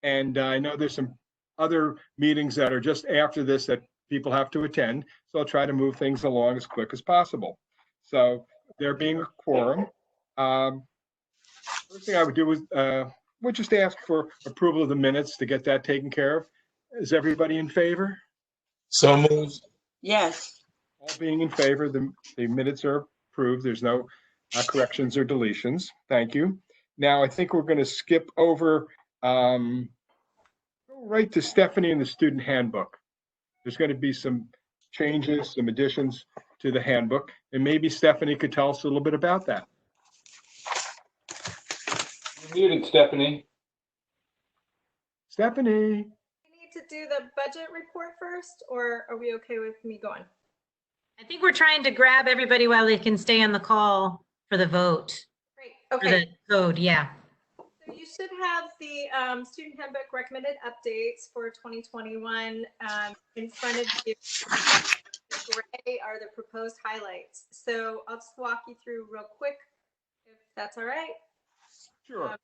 And I know there's some other meetings that are just after this that people have to attend. So I'll try to move things along as quick as possible. So there being a quorum, first thing I would do is would just ask for approval of the minutes to get that taken care of. Is everybody in favor? So moved. Yes. All being in favor, the minutes are approved. There's no corrections or deletions. Thank you. Now, I think we're going to skip over right to Stephanie and the student handbook. There's going to be some changes, some additions to the handbook, and maybe Stephanie could tell us a little bit about that. You're muted, Stephanie. Stephanie. We need to do the budget report first, or are we okay with me going? I think we're trying to grab everybody while they can stay on the call for the vote. Great. For Okay. the code, yeah. So you should have the student handbook recommended updates for 2021 in front of you. The gray are the proposed highlights. So I'll just walk you through real quick, if that's all right. Sure. I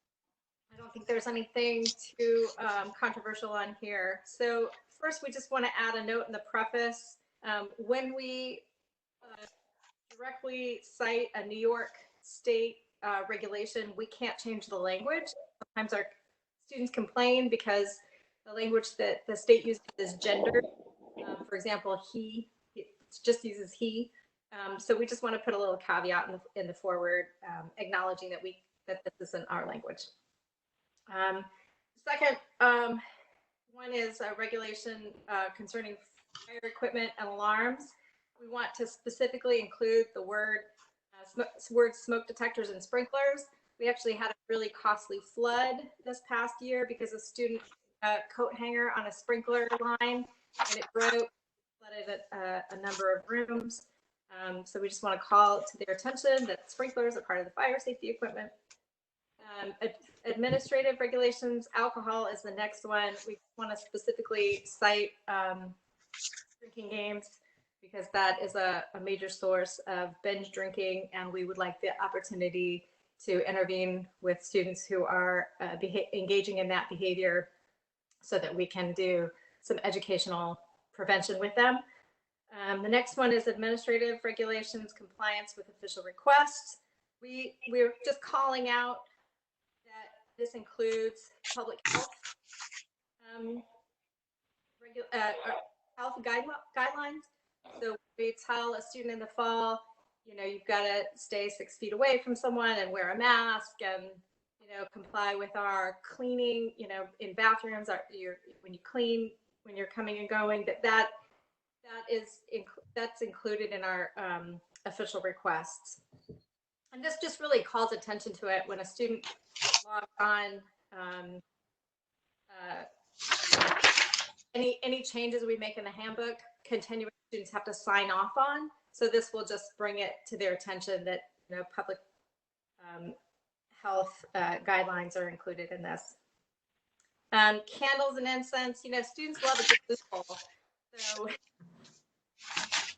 don't think there's anything too controversial on here. So first, we just want to add a note in the preface. When we directly cite a New York State regulation, we can't change the language. Sometimes our students complain because the language that the state uses is gendered. For example, he, it just uses he. So we just want to put a little caveat in the forward, acknowledging that this isn't our language. Second one is a regulation concerning fire equipment and alarms. We want to specifically include the word smoke detectors and sprinklers. We actually had a really costly flood this past year because a student coat hanger on a sprinkler line and it broke, flooded a number of rooms. So we just want to call to their attention that sprinklers are part of the fire safety equipment. Administrative regulations, alcohol is the next one. We want to specifically cite drinking games because that is a major source of binge drinking, and we would like the opportunity to intervene with students who are engaging in that behavior so that we can do some educational prevention with them. The next one is administrative regulations, compliance with official requests. We're just calling out that this includes public health, health guidelines. So we tell a student in the fall, you know, you've got to stay 6 feet away from someone and wear a mask and, you know, comply with our cleaning, you know, in bathrooms, when you clean, when you're coming and going, that's included in our official requests. And this just really calls attention to it when a student logs on any changes we make in the handbook, continuing students have to sign off on. So this will just bring it to their attention that, you know, public health guidelines are included in this. Candles and incense, you know, students love a good loophole. So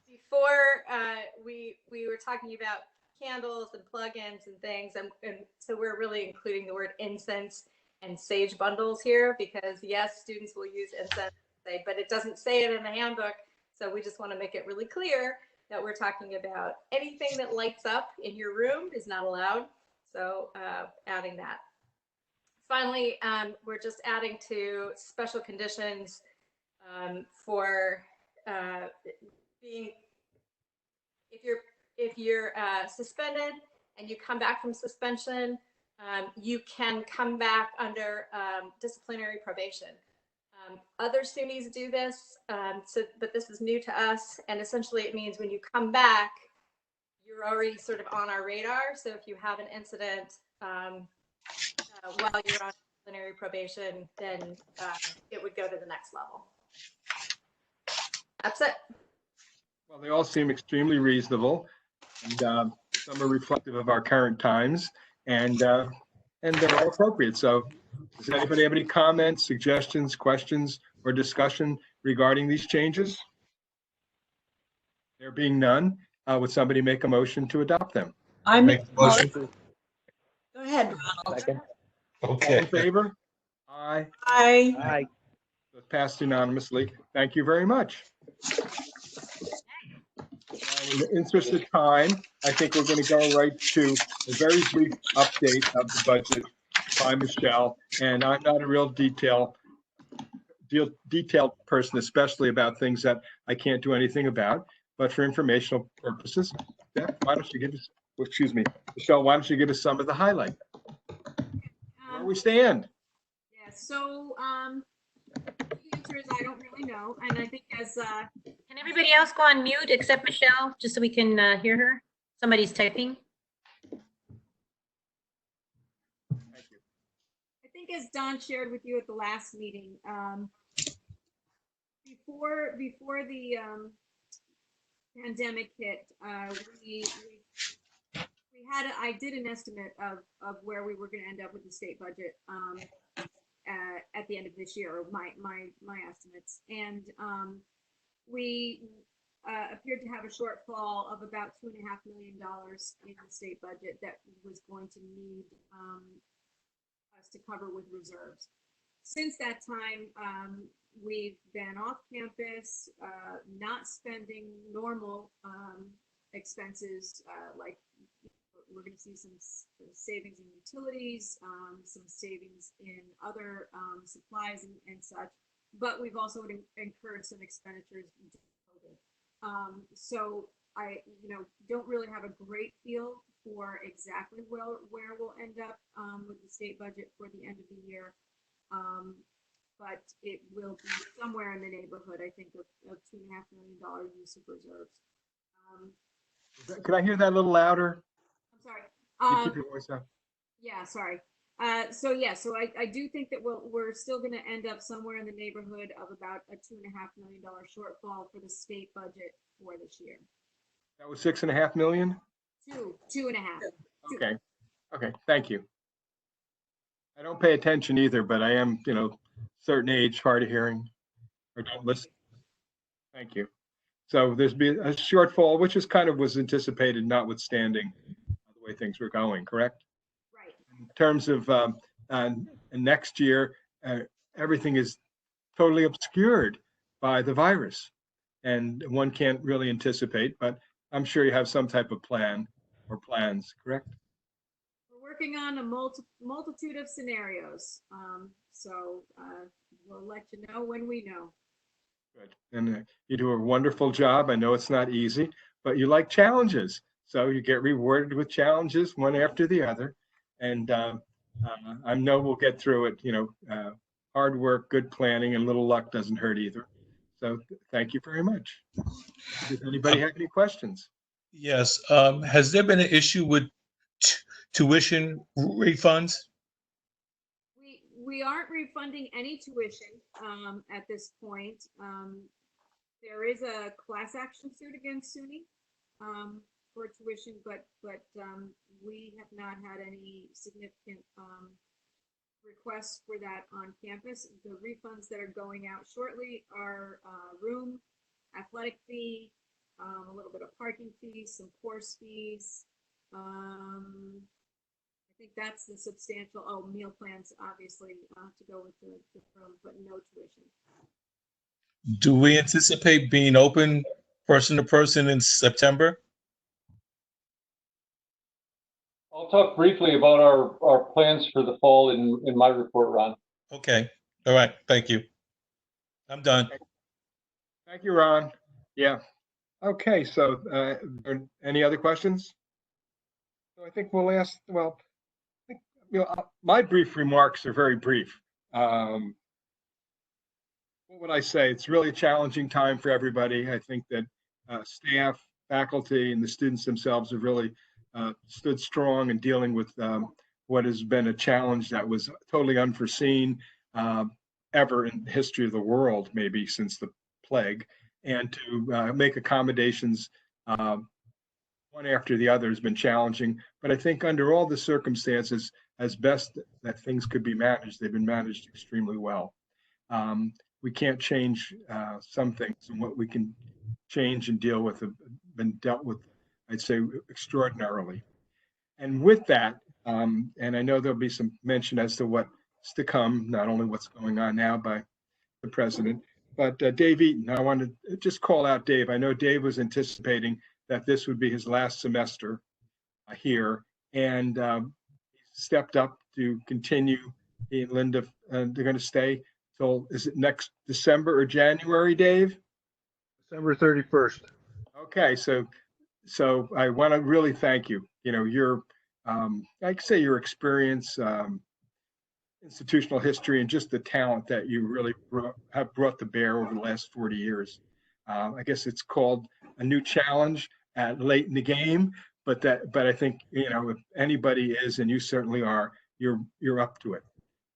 before we were talking about candles and plugins and things, and so we're really including the word incense and sage bundles here because yes, students will use incense, but it doesn't say it in the handbook. So we just want to make it really clear that we're talking about anything that lights up in your room is not allowed. So adding that. Finally, we're just adding to special conditions for being, if you're suspended and you come back from suspension, you can come back under disciplinary probation. Other SUNYs do this, but this is new to us. And essentially it means when you come back, you're already sort of on our radar. So if you have an incident while you're on disciplinary probation, then it would go to the next level. That's it. Well, they all seem extremely reasonable, and some are reflective of our current times, and they're all appropriate. So does anybody have any comments, suggestions, questions, or discussion regarding these changes? There being none, would somebody make a motion to adopt them? I make the motion. Motion. Go ahead, Ronald. Second. All in Okay. favor? Aye. Aye. So it's passed unanimously. Thank you very much. And in the interest of time, I think we're going to go right to a very brief update of the budget by Michelle. And I'm not a real detailed person, especially about things that I can't do anything about. But for informational purposes, Steph, why don't you give us, excuse me, Michelle, why don't you give us some of the highlight? Where we stand? Yeah, so the answer is I don't really know. And I think as Can everybody else go on mute except Michelle, just so we can hear her? Somebody's typing. Thank you. I think as Don shared with you at the last meeting, before the pandemic hit, I did an estimate of where we were going to end up with the state budget at the end of this year, or my estimates, and we appeared to have a shortfall of about $2.5 million in the state budget that was going to need us to cover with reserves. Since that time, we've been off campus, not spending normal expenses, like we're going to see some savings in utilities, some savings in other supplies and such, but we've also incurred some expenditures due to COVID. So I, don't really have a great feel for exactly where we'll end up with the state budget for the end of the year. But it will be somewhere in the neighborhood, I think, of $2.5 million use of reserves. Can I hear that a little louder? I'm sorry. Can you keep your voice up? Yeah, sorry. So I do think that we're still going to end up somewhere in the neighborhood of about a $2.5 million shortfall for the state budget for this year. That was 6.5 million? 2.5. Okay, thank you. I don't pay attention either, but I am, certain age, hard of hearing, or don't listen. Thank you. So there's been a shortfall, which is kind of was anticipated, notwithstanding the way things were going, correct? Right. In terms of next year, everything is totally obscured by the virus, and one can't really anticipate, but I'm sure you have some type of plan or plans, correct? We're working on a multitude of scenarios. So we'll let you know when we know. Good. And you do a wonderful job. I know it's not easy, but you like challenges. So you get rewarded with challenges one after the other. And I know we'll get through it. Hard work, good planning, and a little luck doesn't hurt either. So thank you very much. Does anybody have any questions? Yes. Has there been an issue with tuition refunds? We aren't refunding any tuition at this point. There is a class action suit against SUNY for tuition, but we have not had any significant requests for that on campus. The refunds that are going out shortly are room, athletic fee, a little bit of parking fees, some course fees. I think that's the substantial, meal plans, obviously, to go with the room, but no tuition. Do we anticipate being open person to person in September? I'll talk briefly about our plans for the fall in my report, Ron. Okay. All right. Thank you. I'm done. Thank you, Ron. Yeah. Okay, so any other questions? So I think we'll ask, well, I think, my brief remarks are very brief. What would I say? It's really a challenging time for everybody. I think that staff, faculty, and the students themselves have really stood strong in dealing with what has been a challenge that was totally unforeseen ever in the history of the world, maybe since the plague, and to make accommodations one after the other has been challenging. But I think under all the circumstances, as best that things could be managed, they've been managed extremely well. We can't change some things, and what we can change and deal with have been dealt with, I'd say, extraordinarily. And with that, and I know there'll be some mention as to what to come, not only what's going on now by the president, but Dave Eaton. I want to just call out Dave. I know Dave was anticipating that this would be his last semester here, and he stepped up to continue. He and Linda, they're going to stay till, is it next December or January, Dave? December 31st. Okay, so I want to really thank you. You know, your, I'd say your experience, institutional history, and just the talent that you really have brought to bear over the last 40 years. I guess it's called a new challenge at late in the game, but I think, you know, if anybody is, and you certainly are, you're up to it.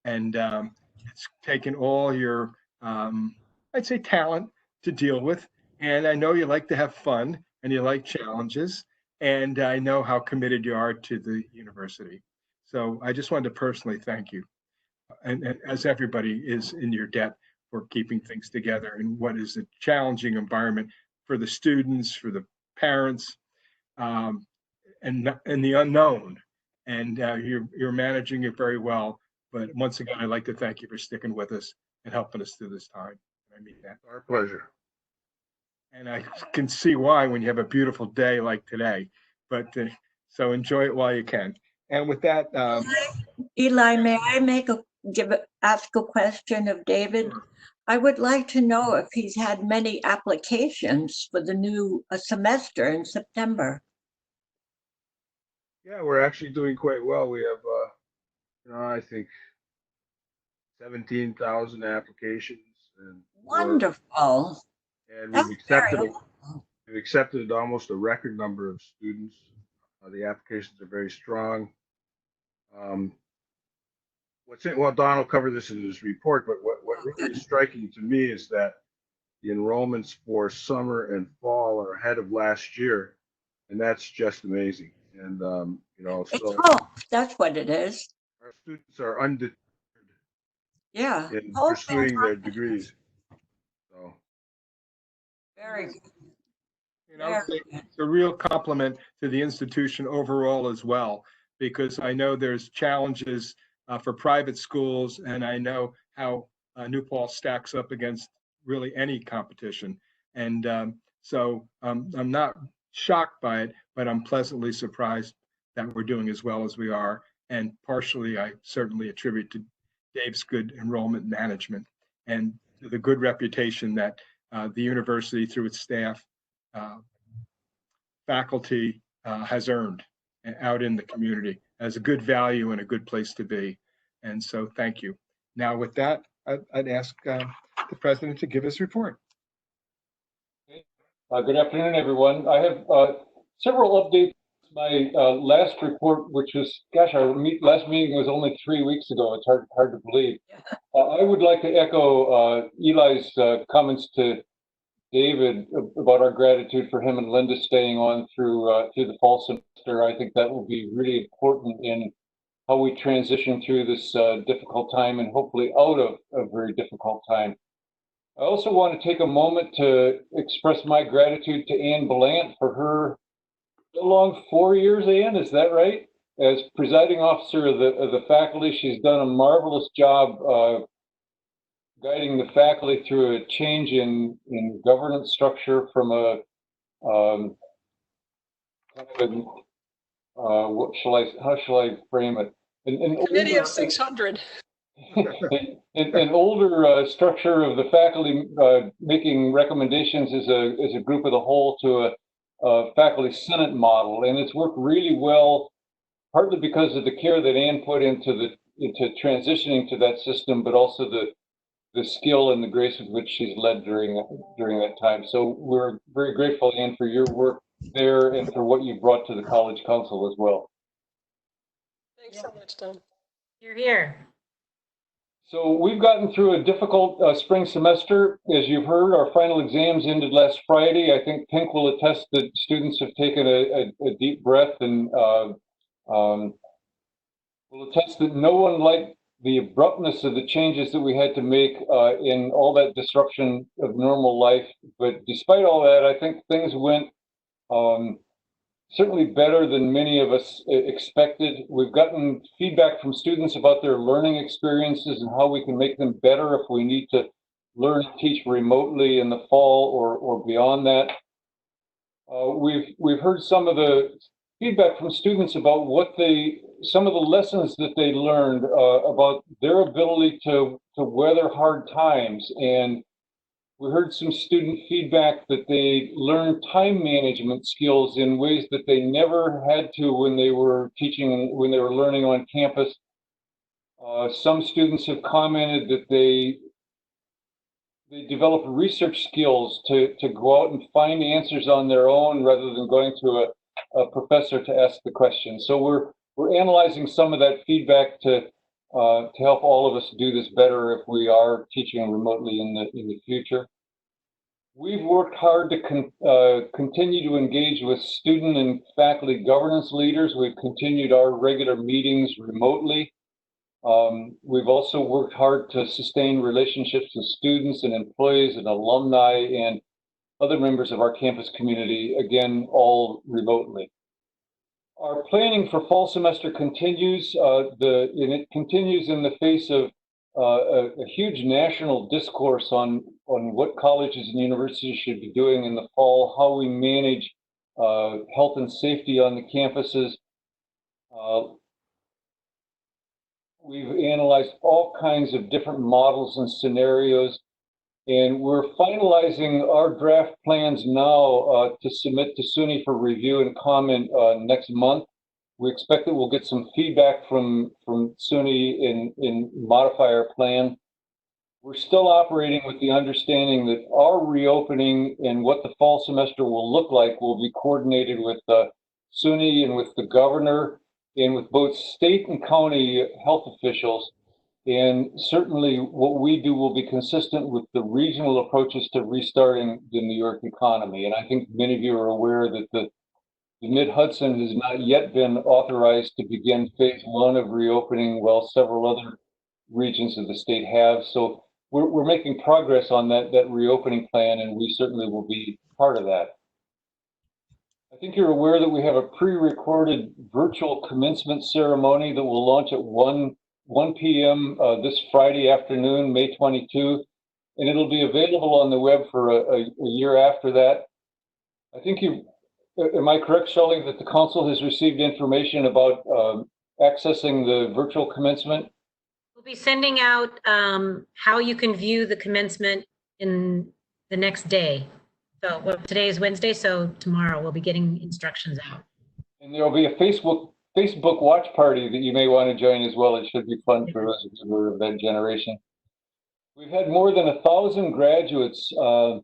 And it's taken all your, I'd say, talent to deal with. And I know you like to have fun and you like challenges. And I know how committed you are to the university. So I just wanted to personally thank you. And as everybody is in your debt for keeping things together in what is a challenging environment for the students, for the parents, and the unknown. And you're managing it very well. But once again, I'd like to thank you for sticking with us and helping us through this time. I mean that. Our pleasure. And I can see why when you have a beautiful day like today. But so enjoy it while you can. And with that, Eli, may I ask a question of David? I would like to know if he's had many applications for the new semester in September. Yeah, we're actually doing quite well. We have, I think 17,000 applications. And Wonderful. And That's we've accepted almost a record number of students. The applications are very strong. Well, Don will cover this in his report, but what really is striking to me is that the enrollments for summer and fall are ahead of last year, and that's just amazing. And so that's what it is. our students are undeterred in Oh, pursuing their degrees. So very good. you know, it's a real compliment to the institution overall as well, because I know there's challenges for private schools, and I know how New Paltz stacks up against really any competition. And so I'm not shocked by it, but I'm pleasantly surprised that we're doing as well as we are. And partially, I certainly attribute to Dave's good enrollment management and to the good reputation that the university, through its staff, faculty, has earned out in the community as a good value and a good place to be. And so thank you. Now with that, I'd ask the president to give his report. Good afternoon, everyone. I have several updates. My last report, which was, gosh, our last meeting was only 3 weeks ago. It's hard to believe. I would like to echo Eli's comments to David about our gratitude for him and Linda staying on through the fall semester. I think that will be really important in how we transition through this difficult time and hopefully out of a very difficult time. I also want to take a moment to express my gratitude to Ann Belant for her long 4 years, Ann, is that right? As presiding officer of the faculty. She's done a marvelous job guiding the faculty through a change in governance structure from a how shall I frame it? Committee of 600. An older structure of the faculty making recommendations as a group of the whole to a faculty senate model, and it's worked really well, partly because of the care that Ann put into transitioning to that system, but also the skill and the grace with which she's led during that time. So we're very grateful, Ann, for your work there and for what you brought to the College Council as well. Thanks so much, Don. You're here. So we've gotten through a difficult spring semester. As you've heard, our final exams ended last Friday. I think Pink will attest that students have taken a deep breath and will attest that no one liked the abruptness of the changes that we had to make in all that disruption of normal life. But despite all that, I think things went certainly better than many of us expected. We've gotten feedback from students about their learning experiences and how we can make them better if we need to learn and teach remotely in the fall or beyond that. We've heard some of the feedback from students about some of the lessons that they learned about their ability to weather hard times. And we heard some student feedback that they learned time management skills in ways that they never had to when they were teaching, when they were learning on campus. Some students have commented that they developed research skills to go out and find answers on their own rather than going to a professor to ask the question. So we're analyzing some of that feedback to help all of us do this better if we are teaching remotely in the future. We've worked hard to continue to engage with student and faculty governance leaders. We've continued our regular meetings remotely. We've also worked hard to sustain relationships with students and employees and alumni and other members of our campus community, again, all remotely. Our planning for fall semester continues, and it continues in the face of a huge national discourse on what colleges and universities should be doing in the fall, how we manage health and safety on the campuses. We've analyzed all kinds of different models and scenarios, and we're finalizing our draft plans now to submit to SUNY for review and comment next month. We expect that we'll get some feedback from SUNY and modify our plan. We're still operating with the understanding that our reopening and what the fall semester will look like will be coordinated with SUNY and with the governor and with both state and county health officials. And certainly what we do will be consistent with the regional approaches to restarting the New York economy. And I think many of you are aware that the Mid-Hudson has not yet been authorized to begin phase 1 of reopening, while several other regions of the state have. So we're making progress on that reopening plan, and we certainly will be part of that. I think you're aware that we have a pre-recorded virtual commencement ceremony that will launch at 1 p.m. This Friday afternoon, May 22, and it'll be available on the web for a year after that. I think am I correct, Shelley, that the council has received information about accessing the virtual commencement? We'll be sending out how you can view the commencement in the next day. So today is Wednesday, so tomorrow we'll be getting instructions out. And there'll be a Facebook watch party that you may want to join as well. It should be fun for those of you who are of that generation. We've had more than 1,000 graduates who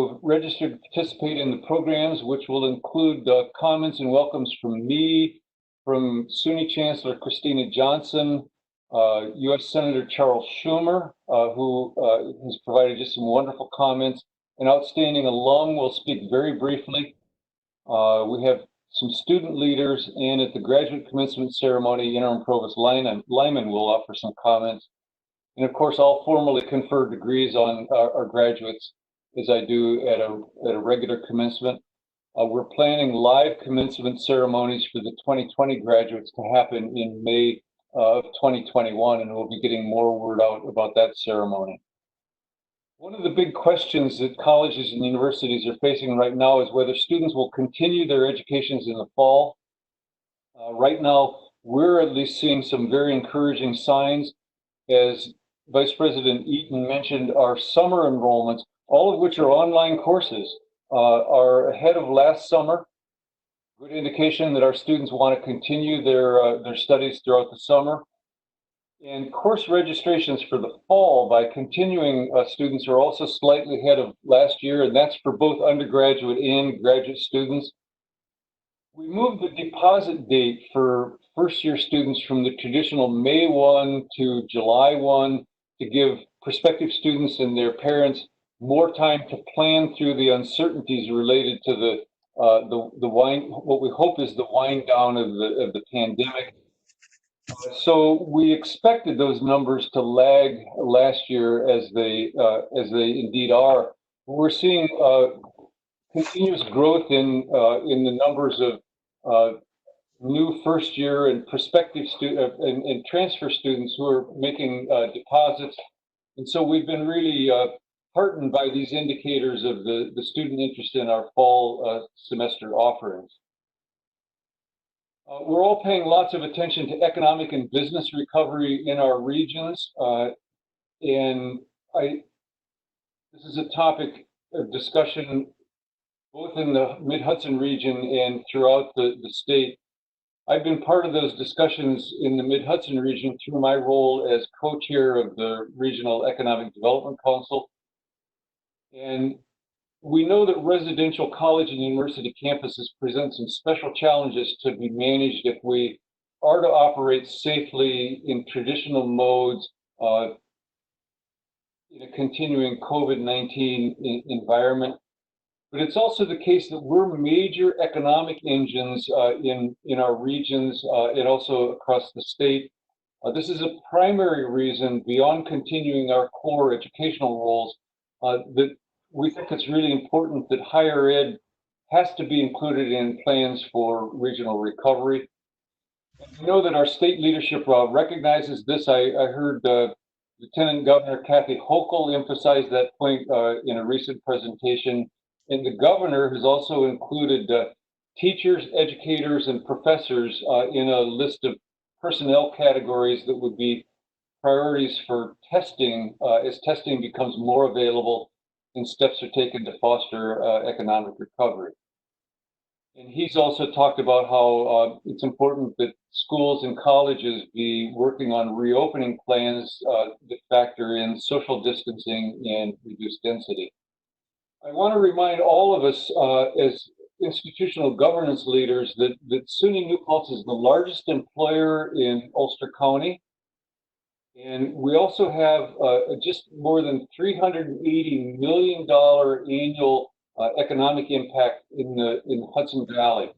have registered to participate in the programs, which will include comments and welcomes from me, from SUNY Chancellor Christina Johnson, U.S. Senator Charles Schumer, who has provided just some wonderful comments. An outstanding alum will speak very briefly. We have some student leaders, and at the graduate commencement ceremony, Interim Provost Lyman will offer some comments. And of course, I'll formally confer degrees on our graduates, as I do at a regular commencement. We're planning live commencement ceremonies for the 2020 graduates to happen in May of 2021, and we'll be getting more word out about that ceremony. One of the big questions that colleges and universities are facing right now is whether students will continue their educations in the fall. Right now, we're at least seeing some very encouraging signs. As Vice President Eaton mentioned, our summer enrollments, all of which are online courses, are ahead of last summer. Good indication that our students want to continue their studies throughout the summer. And course registrations for the fall by continuing students are also slightly ahead of last year, and that's for both undergraduate and graduate students. We moved the deposit date for first-year students from the traditional May 1 to July 1 to give prospective students and their parents more time to plan through the uncertainties related to what we hope is the wind down of the pandemic. So we expected those numbers to lag last year, as they indeed are. We're seeing continuous growth in the numbers of new first year and prospective student and transfer students who are making deposits. And so we've been really heartened by these indicators of the student interest in our fall semester offerings. We're all paying lots of attention to economic and business recovery in our regions. And this is a topic of discussion both in the Mid-Hudson region and throughout the state. I've been part of those discussions in the Mid-Hudson region through my role as co-chair of the Regional Economic Development Council. And we know that residential college and university campuses present some special challenges to be managed if we are to operate safely in traditional modes in a continuing COVID-19 environment. But it's also the case that we're major economic engines in our regions and also across the state. This is a primary reason, beyond continuing our core educational roles, that we think it's really important that higher ed has to be included in plans for regional recovery. I know that our state leadership recognizes this. I heard Lieutenant Governor Kathy Hochul emphasize that point in a recent presentation. And the governor has also included teachers, educators, and professors in a list of personnel categories that would be priorities for testing as testing becomes more available and steps are taken to foster economic recovery. And he's also talked about how it's important that schools and colleges be working on reopening plans that factor in social distancing and reduced density. I want to remind all of us as institutional governance leaders that SUNY New Paltz is the largest employer in Ulster County. And we also have just more than $380 million annual economic impact in the Hudson Valley.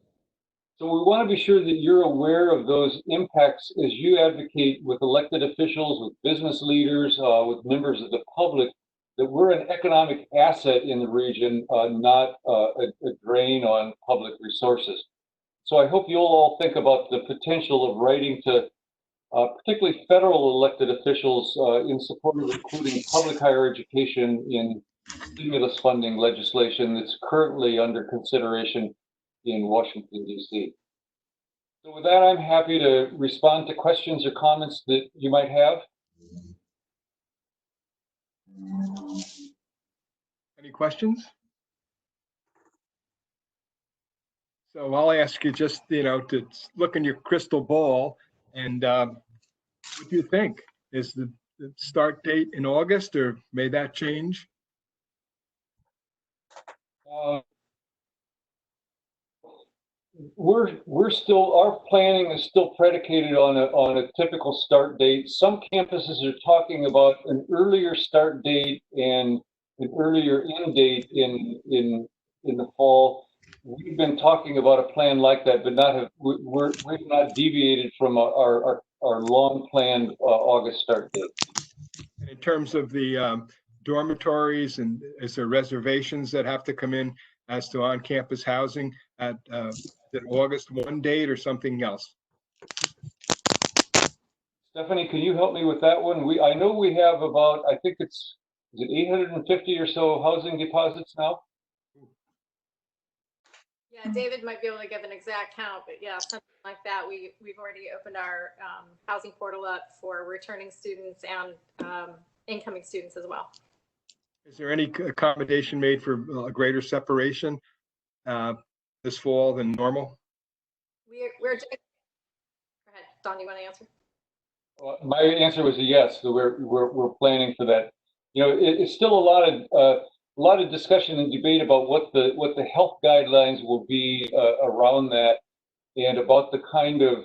So we want to be sure that you're aware of those impacts as you advocate with elected officials, with business leaders, with members of the public, that we're an economic asset in the region, not a drain on public resources. So I hope you'll all think about the potential of writing to particularly federal elected officials in support of including public higher education in stimulus funding legislation that's currently under consideration in Washington, D.C. So with that, I'm happy to respond to questions or comments that you might have. Any questions? So I'll ask you just, to look in your crystal ball and what do you think? Is the start date in August or may that change? We're still, our planning is still predicated on a typical start date. Some campuses are talking about an earlier start date and an earlier end date in the fall. We've been talking about a plan like that, but we've not deviated from our long planned August start date. In terms of the dormitories, and is there reservations that have to come in as to on-campus housing at the August 1 date or something else? Stephanie, can you help me with that one? I know we have about, I think is it 850 or so housing deposits now? Yeah, David might be able to give an exact count, but yeah, something like that. We've already opened our housing portal up for returning students and incoming students as well. Is there any accommodation made for a greater separation this fall than normal? We're doing. Go ahead, Don. You want to answer? My answer was a yes. So we're planning for that. It's still a lot of discussion and debate about what the health guidelines will be around that, and about the kind of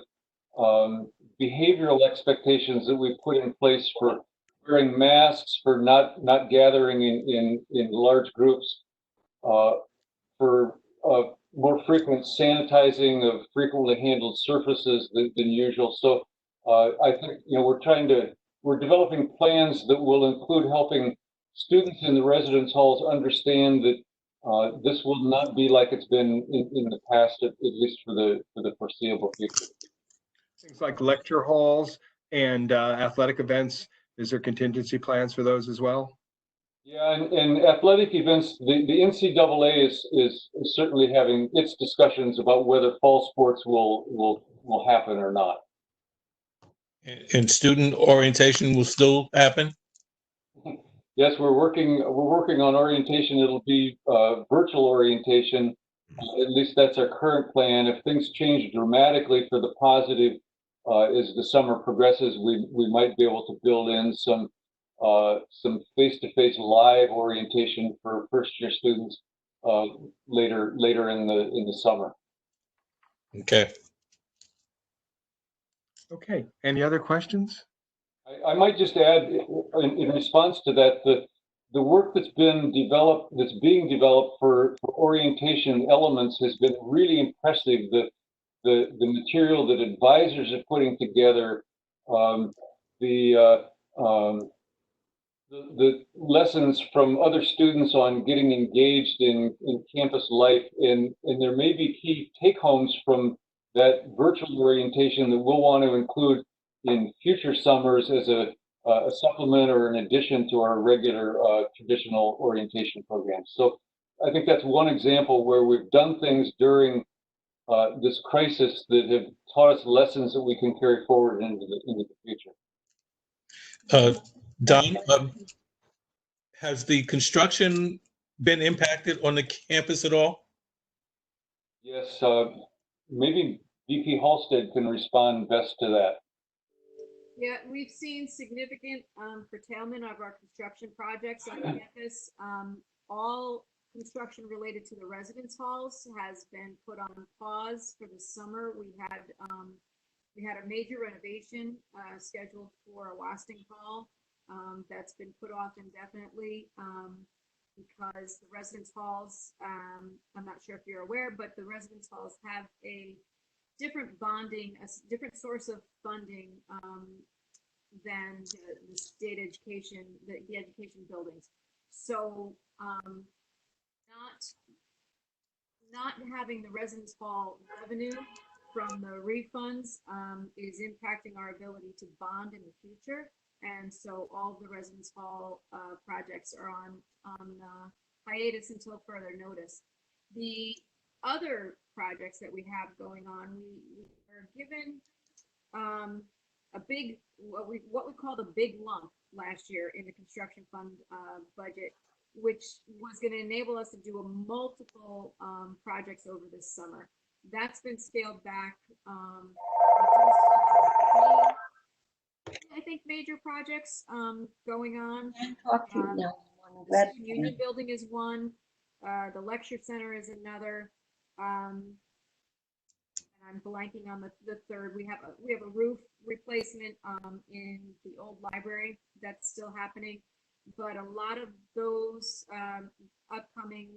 behavioral expectations that we put in place for wearing masks, for not gathering in large groups, for more frequent sanitizing of frequently handled surfaces than usual. So I think we're developing plans that will include helping students in the residence halls understand that This will not be like it's been in the past, at least for the foreseeable future. Things like lecture halls and athletic events, is there contingency plans for those as well? Yeah, and athletic events, the NCAA is certainly having its discussions about whether fall sports will happen or not. And student orientation will still happen? Yes, we're working on orientation. It'll be virtual orientation. At least that's our current plan. If things change dramatically for the positive as the summer progresses, we might be able to build in some face-to-face live orientation for first-year students later in the summer. Okay. Okay, any other questions? I might just add, in response to that, the work that's being developed for orientation elements has been really impressive. The material that advisors are putting together, the lessons from other students on getting engaged in campus life, and there may be key take-homes from that virtual orientation that we'll want to include in future summers as a supplement or an addition to our regular traditional orientation programs. So I think that's one example where we've done things during this crisis that have taught us lessons that we can carry forward into the future. Don, has the construction been impacted on the campus at all? Yes, maybe VP Halstead can respond best to that. Yeah, we've seen significant curtailment of our construction projects on campus. All construction related to the residence halls has been put on pause for the summer. We had a major renovation scheduled for a Wasting Hall that's been put off indefinitely because the residence halls, I'm not sure if you're aware, but the residence halls have a different bonding, a different source of funding than the state education, the education buildings. So not having the residence hall revenue from the refunds is impacting our ability to bond in the future. And so all of the residence hall projects are on hiatus until further notice. The other projects that we have going on, we are given a big, what we called a big lump last year in the construction fund budget, which was going to enable us to do multiple projects over this summer. That's been scaled back. I think major projects going on. The Student Union building is one. The lecture center is another. And I'm blanking on the third. We have a roof replacement in the old library that's still happening, but a lot of those upcoming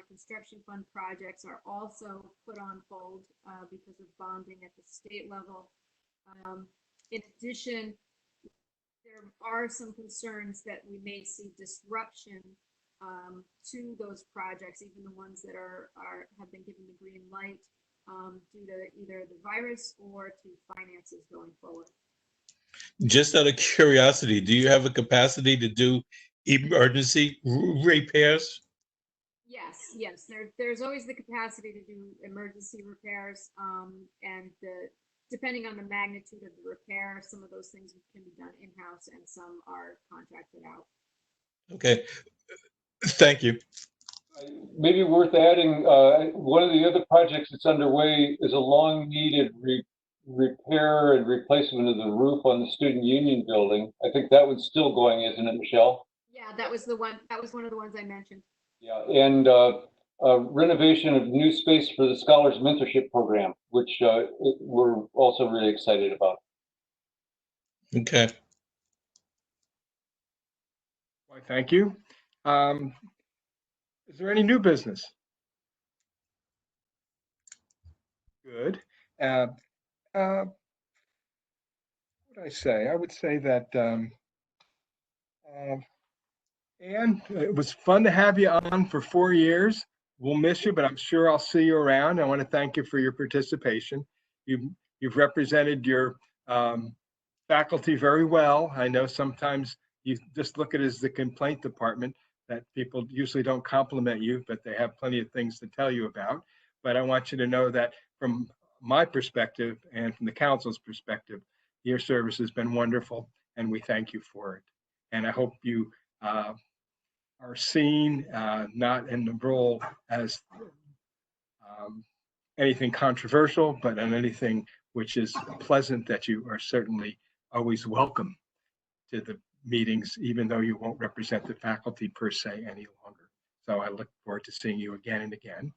construction fund projects are also put on hold because of bonding at the state level. In addition, there are some concerns that we may see disruption to those projects, even the ones that have been given the green light due to either the virus or to finances going forward. Just out of curiosity, do you have a capacity to do emergency repairs? Yes. There's always the capacity to do emergency repairs, and depending on the magnitude of the repair, some of those things can be done in-house and some are contracted out. Okay, thank you. Maybe worth adding, one of the other projects that's underway is a long-needed repair and replacement of the roof on the Student Union building. I think that one's still going, isn't it, Michelle? Yeah, that was the one. That was one of the ones I mentioned. Yeah, and renovation of new space for the Scholars Mentorship Program, which we're also really excited about. Okay. Why, thank you. Is there any new business? Good. What would I say? I would say that, Anne, it was fun to have you on for 4 years. we'll miss you, but I'm sure I'll see you around. I want to thank you for your participation. You've represented your faculty very well. I know sometimes you just look at it as the complaint department, that people usually don't compliment you, but they have plenty of things to tell you about. But I want you to know that from my perspective and from the council's perspective, your service has been wonderful, and we thank you for it. And I hope you are seen not in the role as anything controversial, but in anything which is pleasant, that you are certainly always welcome to the meetings, even though you won't represent the faculty per se any longer. So I look forward to seeing you again and again.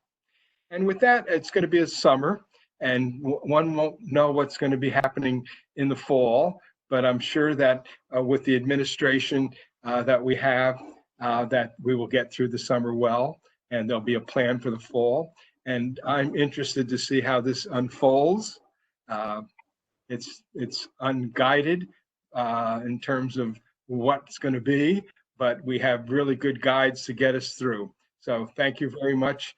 And with that, it's going to be a summer, and one won't know what's going to be happening in the fall, but I'm sure that with the administration that we have, that we will get through the summer well, and there'll be a plan for the fall. And I'm interested to see how this unfolds. It's unguided in terms of what's going to be, but we have really good guides to get us through. So thank you very much.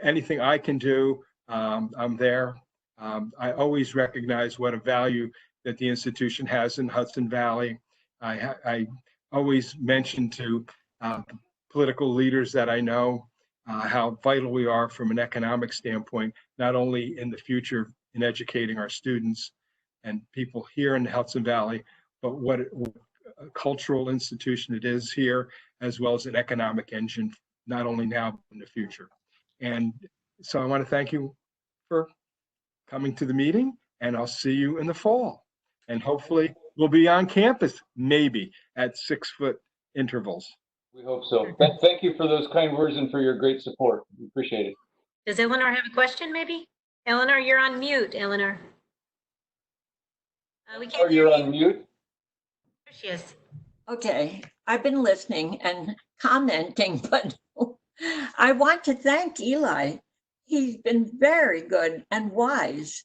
Anything I can do, I'm there. I always recognize what a value that the institution has in Hudson Valley. I always mention to political leaders that I know how vital we are from an economic standpoint, not only in the future in educating our students and people here in the Hudson Valley, but what a cultural institution it is here, as well as an economic engine, not only now, but in the future. And so I want to thank you for coming to the meeting, and I'll see you in the fall. And hopefully we'll be on campus, maybe at 6-foot intervals. We hope so. Thank you for those kind words and for your great support. We appreciate it. Does Eleanor have a question, maybe? Eleanor, you're on mute, Eleanor. We can't hear You're you. on mute. There she is. Okay, I've been listening and commenting, but I want to thank Eli. He's been very good and wise.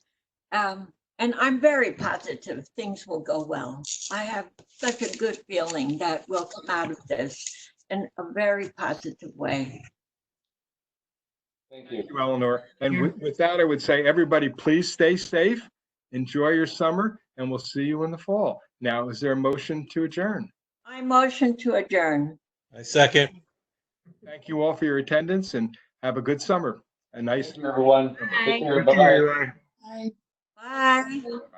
And I'm very positive things will go well. I have such a good feeling that we'll come out of this in a very positive way. Thank you. Thank you, Eleanor. And with that, I would say, everybody, please stay safe, enjoy your summer, and we'll see you in the fall. Now, is there a motion to adjourn? I motion to adjourn. I second. Thank you all for your attendance, and have a good summer. A nice. Thank you, everyone. Bye. Take care. Thank you, Bye-bye. Eli. Bye.